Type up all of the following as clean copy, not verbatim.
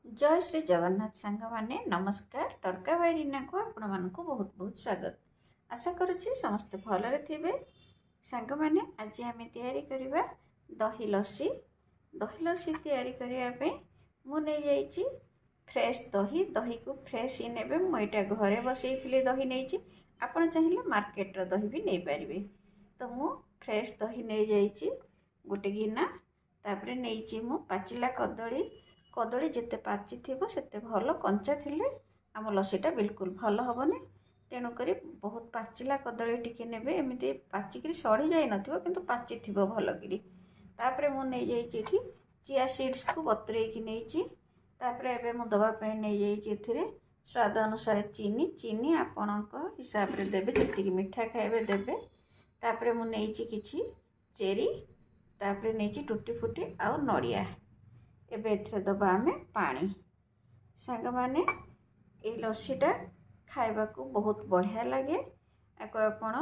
जय श्री जगन्नाथ सांग माने नमस्कार। तड़का बाई रीना को आपण मानक बहुत बहुत स्वागत। आशा करुच्ची समस्ते भलरे थिबे। सांग माने आज आम तैयारी करबा दही लस्सी। दही लस्सी तैयारी करबा पे मु नै जाईची फ्रेश दही। दही को फ्रेश ही नेबे। मु एटा घरे बसैथिले दही नैची। आपण चाहिए मार्केट रो दही भी नै पारिबे। तो मु फ्रेश दही नै जाईची गोटे गिना। तापरे नैची मु पाचिला कदली। कदली जिते पाची थी से भल कंचा थिले आम लस्सीटा बिल्कुल भल हेनी। तेणुक बहुत पाचिला कदली टिके नेबे। एमती पाचिकी सड़ी जाई नथिबो किंतु पाची थिबो भलकरी। तापरे मु नै जाईची एठी चिया सीड्स को बतुरेकी नैची। तापरे एबे मु दबा पे नै जाईची एथिरे स्वाद अनुसार चीनी। चीनी आपणक हिसाब रे देबे, जतिकी मिठा खाइबे देबे। तापरे मु नैची किछि चेरी। तापरे नैची टूटी फुटी आ नड़िया। एबे एथिरे दबा आमे पानी। सांग माने ए लस्सीटा खाइबा को बहुत बढ़िया लगे। आको आपण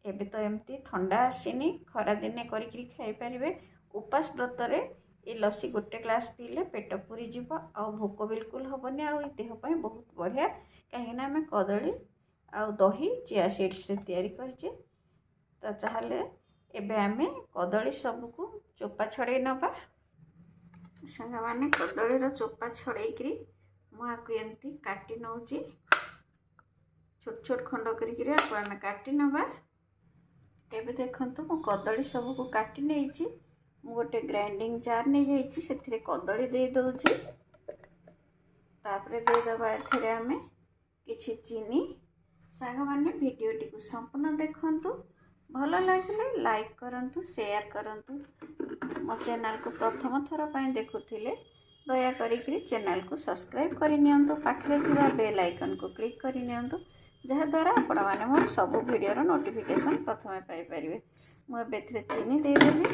एबे तो एमती ठंडा आसीनी, खरा दिने करिकरी खाइ परिबे। उपास व्रत रे ए लस्सी गोटे ग्लास पीले पेट पूरी जीव आ भोक बिल्कुल हबनी। आ देह पई बहुत बढ़िया, कहीं ना आमे कदली आ दही चिया सीड्स रे तैयारी करछे। तो चाहले एबे आमे कदली सब को चोपा छड़े नबा। सांग माने कदली चोपा छड़ेकरी मुझे एमती काटी नौची। छोट छोट खंड करके आमे काटी नबा। एबे देखंतु मु कदली सब को काटी नेछि। मु गोटे ग्राइंडिंग जार नै जाईछि, सेथिरे कदली दे दोछि। तापरे दे दबा एथिरे आमे किछि चीनी। सांग माने वीडियो टी को संपूर्ण देखंतु। भल लगे लाइक करंतु, शेयर करंतु। मो चैनल को प्रथम थर पाई देखुथिले दया करिकरी चैनल को सब्सक्राइब करि नियंतु। पाखरे थिबा बेल आइकन को क्लिक करि नियंतु, जहा द्वारा आपण माने मोर सब वीडियो रो नोटिफिकेशन प्रथमे पाई परिबे। मु एथिरे चीनी दे देली।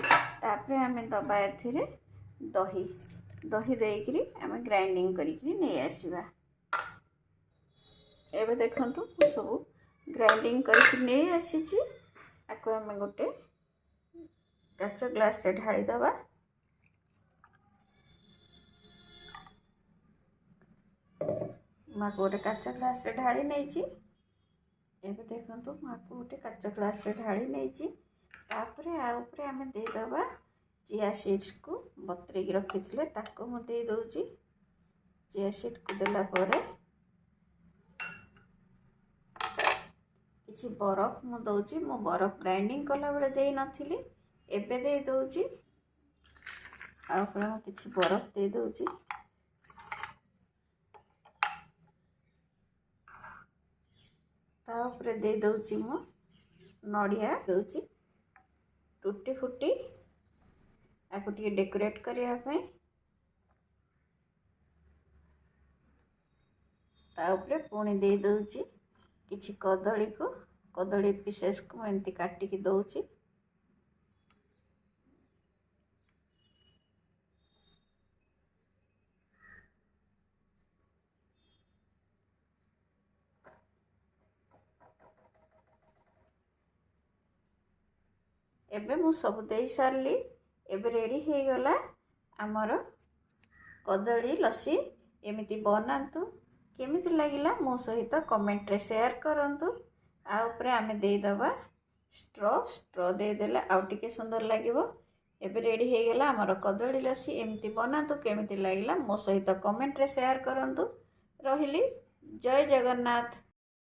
तापरे आमे दबा एथिरे दही। दही देइकरी आमे ग्राइंडिंग करिकरी नै आसीबा। एबे देखंतु सब ग्राइंडिंग करिकरी नै आसीची। आको आमे गोटे काच ग्लास रे ढाली दबा। माको गोटे काच ग्लास रे ढाली नैची। एबे देखंतु माको गोटे काच ग्लास रे ढाली नैची। तापरे आ ऊपर आमे दे दबा चिया सीड्स को बतरेकी रखिथिले ताको मु दे दोची। चिया सीड को देला परे किछि बरफ मु दोची। मु बरफ ग्राइंडिंग कला बेले दे नथिली, एबे दे दोची। आ ऊपर मु किछि बरफ दे दोची। ता ऊपर दे दोची मु नड़िया दोची। टूटी फुटी आको टिके डेकोरेट करिया पे। ता ऊपर पुणी दे दोची किछि कदली को, कदली पीसेस को एमती काटी की दोची। एबे मु सब दे सारली। एबे रेडी हे गला हमर कदली लस्सी। एमिति बनातु। केमिति लागिला मो सहित कमेंट रे शेयर करंतु। आ ऊपर आमे दे दबा स्ट्रॉ। स्ट्रॉ दे देले आउ टिके सुंदर लागिवो। एबे रेडी हे गला हमर कदली लस्सी। एमिति बनातु। केमिति लागिला मो सहित कमेंट रे शेयर करंतु। रहिली। जय जगन्नाथ।